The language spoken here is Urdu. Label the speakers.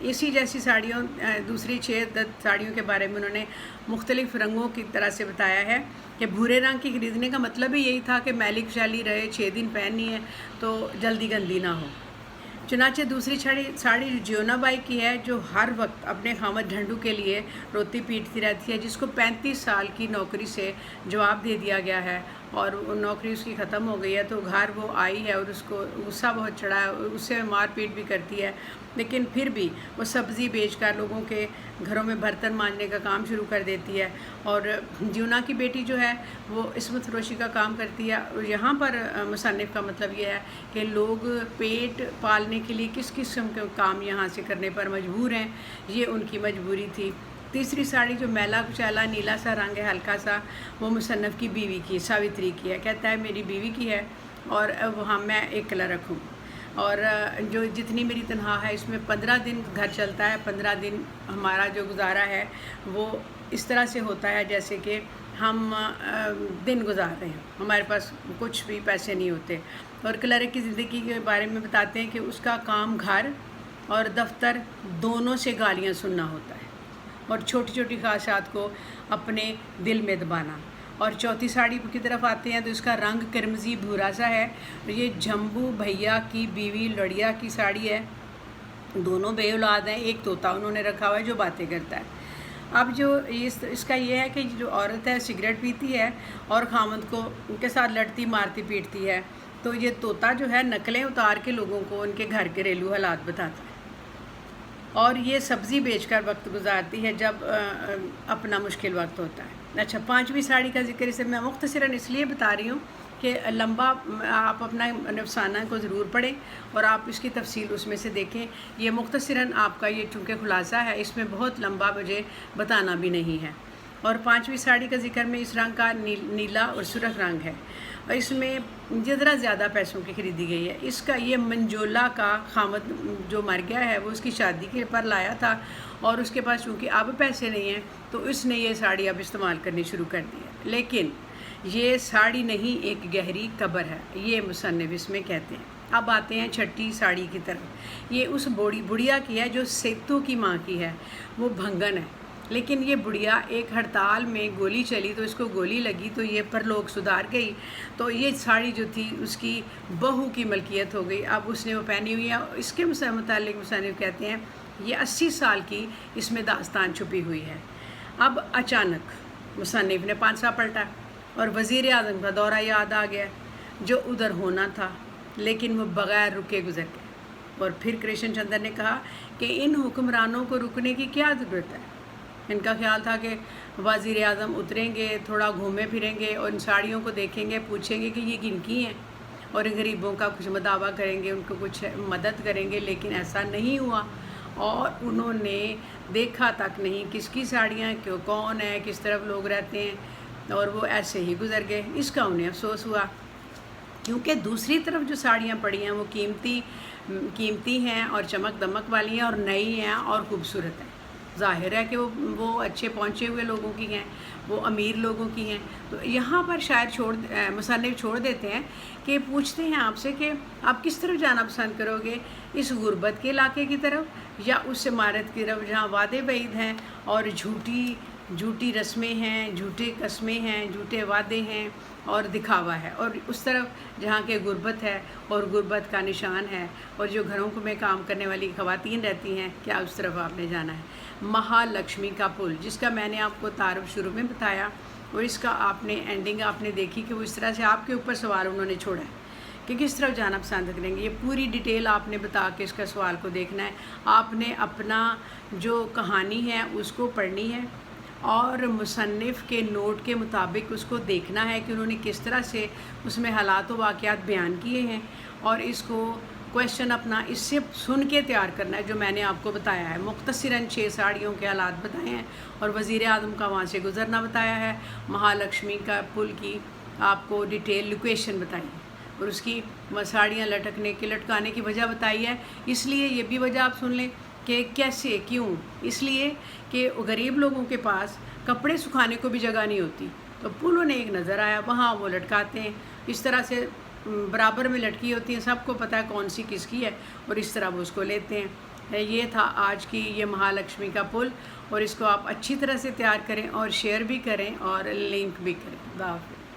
Speaker 1: اسی جیسی ساڑیوں دوسری 6 ساڑیوں کے بارے میں انہوں نے مختلف رنگوں کی طرح سے بتایا ہے کہ بھورے رنگ کی خریدنے کا مطلب ہی یہی تھا کہ میلی کشالی رہے، 6 دن پہننی ہے تو جلدی گندی نہ ہو۔ چنانچہ دوسری ساڑی جیونا بائی کی ہے، جو ہر وقت اپنے خامد ڈھنڈو کے لیے روتی پیٹتی رہتی ہے، جس کو 35 سال کی نوکری سے جواب دے دیا گیا ہے اور نوکری اس کی ختم ہو گئی ہے، تو گھر وہ آئی ہے اور اس کو غصہ بہت چڑھا ہے، اس سے مار پیٹ بھی کرتی ہے، لیکن پھر بھی وہ سبزی بیچ کر لوگوں کے گھروں میں برتن مانجنے کا کام شروع کر دیتی ہے۔ اور جیونا کی بیٹی جو ہے وہ عصمت فروشی کا کام کرتی ہے۔ اور یہاں پر مصنف کا مطلب یہ ہے کہ لوگ پیٹ پالنے کے لیے کس قسم کے کام یہاں سے کرنے پر مجبور ہیں، یہ ان کی مجبوری تھی۔ تیسری ساڑی جو میلا کچیلا نیلا سا رنگ ہے ہلکا سا، وہ مصنف کی بیوی کی ساوتری کی ہے۔ کہتا ہے میری بیوی کی ہے اور وہاں میں ایک کلر رکھوں، اور جو جتنی میری تنخواہ ہے اس میں 15 دن گھر چلتا ہے، 15 دن ہمارا جو گزارا ہے وہ اس طرح سے ہوتا ہے جیسے کہ ہم دن گزار رہے ہیں، ہمارے پاس کچھ بھی پیسے نہیں ہوتے۔ اور کلرک کی زندگی کے بارے میں بتاتے ہیں کہ اس کا کام گھر اور دفتر دونوں سے گالیاں سننا ہوتا ہے اور چھوٹی چھوٹی خواہشات کو اپنے دل میں دبانا۔ اور چوتھی ساڑی کی طرف آتے ہیں تو اس کا رنگ کرمزی بھورا سا ہے، یہ جھمبو بھیا کی بیوی لڑیا کی ساڑی ہے، دونوں بے اولاد ہیں، ایک طوطا انہوں نے رکھا ہوا ہے جو باتیں کرتا ہے۔ اب جو اس کا یہ ہے کہ جو عورت ہے سگریٹ پیتی ہے اور خامد کو ان کے ساتھ لڑتی مارتی پیٹتی ہے، تو یہ طوطا جو ہے نقلیں اتار کے لوگوں کو ان کے گھر گھریلو حالات بتاتا ہے، اور یہ سبزی بیچ کر وقت گزارتی ہے جب اپنا مشکل وقت ہوتا ہے۔ اچھا، 5ویں ساڑی کا ذکر اسے میں مختصراً اس لیے بتا رہی ہوں کہ لمبا آپ اپنا افسانہ کو ضرور پڑھیں اور آپ اس کی تفصیل اس میں سے دیکھیں۔ یہ مختصراً آپ کا یہ چونکہ خلاصہ ہے، اس میں بہت لمبا مجھے بتانا بھی نہیں ہے۔ اور 5ویں ساڑی کا ذکر میں اس رنگ کا نیلا اور سرخ رنگ ہے، اور اس میں ذرا زیادہ پیسوں کی خریدی گئی ہے۔ اس کا یہ منجولا کا خامد جو مر گیا ہے وہ اس کی شادی کے پر لایا تھا، اور اس کے پاس چونکہ اب پیسے نہیں ہیں تو اس نے یہ ساڑی اب استعمال کرنی شروع کر دی ہے، لیکن یہ ساڑی نہیں ایک گہری قبر ہے، یہ مصنف اس میں کہتے ہیں۔ اب آتے ہیں 6ٹھی ساڑی کی طرف۔ یہ اس بڑھیا کی ہے جو سیتو کی ماں کی ہے، وہ بھنگن ہے، لیکن یہ بڑھیا ایک ہڑتال میں گولی چلی تو اس کو گولی لگی تو یہ پرلوک سدھار گئی، تو یہ ساڑی جو تھی اس کی بہو کی ملکیت ہو گئی، اب اس نے وہ پہنی ہوئی ہے۔ اس کے متعلق مصنف کہتے ہیں یہ 80 سال کی اس میں داستان چھپی ہوئی ہے۔ اب اچانک مصنف نے پانسا پلٹا اور وزیر اعظم کا دورہ یاد آ گیا جو ادھر ہونا تھا، لیکن وہ بغیر رکے گزر گئے۔ اور پھر کرشن چندر نے کہا کہ ان حکمرانوں کو رکنے کی کیا ضرورت ہے؟ ان کا خیال تھا کہ وزیر اعظم اتریں گے، تھوڑا گھومے پھریں گے اور ان ساڑیوں کو دیکھیں گے، پوچھیں گے کہ یہ کن کی ہیں، اور غریبوں کا کچھ مداوع کریں گے، ان کو کچھ مدد کریں گے، لیکن ایسا نہیں ہوا، اور انہوں نے دیکھا تک نہیں کس کی ساڑیاں، کون ہے، کس طرف لوگ رہتے ہیں، اور وہ ایسے ہی گزر گئے۔ اس کا انہیں افسوس ہوا، کیونکہ دوسری طرف جو ساڑیاں پڑی ہیں وہ قیمتی ہیں اور چمک دمک والی ہیں اور نئی ہیں اور خوبصورت ہیں۔ ظاہر ہے کہ وہ اچھے پہنچے ہوئے لوگوں کی ہیں، وہ امیر لوگوں کی ہیں۔ تو یہاں پر شاید مصنف چھوڑ دیتے ہیں کہ پوچھتے ہیں آپ سے کہ آپ کس طرف جانا پسند کرو گے، اس غربت کے علاقے کی طرف یا اس عمارت کی طرف جہاں وعدے بعید ہیں اور جھوٹی رسمیں ہیں، جھوٹے قسمیں ہیں، جھوٹے وعدے ہیں اور دکھاوا ہے، اور اس طرف جہاں کے غربت ہے اور غربت کا نشان ہے اور جو گھروں میں کام کرنے والی خواتین رہتی ہیں، کیا اس طرف آپ نے جانا ہے؟ مہالکشمی کا پل، جس کا میں نے آپ کو تعارف شروع میں بتایا، اور اس کا آپ نے اینڈنگ آپ نے دیکھی کہ وہ اس طرح سے آپ کے اوپر سوال انہوں نے چھوڑا ہے کہ کس طرف جانا پسند کریں گے۔ یہ پوری ڈیٹیل آپ نے بتا کے اس کا سوال کو دیکھنا ہے، آپ نے اپنا جو کہانی ہے اس کو پڑھنی ہے اور مصنف کے نوٹ کے مطابق اس کو دیکھنا ہے کہ انہوں نے کس طرح سے اس میں حالات و واقعات بیان کیے ہیں، اور اس کو کویشچن اپنا اس سے سن کے تیار کرنا ہے جو میں نے آپ کو بتایا ہے۔ مختصراً 6 ساڑیوں کے حالات بتائے ہیں اور وزیر اعظم کا وہاں سے گزرنا بتایا ہے، مہالکشمی کا پل کی آپ کو ڈیٹیل لوکیشن بتائی ہے، اور اس کی ساڑیاں لٹکانے کی وجہ بتائی ہے۔ اس لیے یہ بھی وجہ آپ سن لیں کہ کیسے، کیوں؟ اس لیے کہ غریب لوگوں کے پاس کپڑے سکھانے کو بھی جگہ نہیں ہوتی، تو پل انہیں ایک نظر آیا، وہاں وہ لٹکاتے ہیں، اس طرح سے برابر میں لٹکی ہوتی ہیں، سب کو پتہ ہے کون سی کس کی ہے، اور اس طرح وہ اس کو لیتے ہیں۔ یہ تھا آج کی یہ مہالکشمی کا پل، اور اس کو آپ اچھی طرح سے تیار کریں اور شیئر بھی کریں اور لنک بھی کریں۔ خدا حافظ۔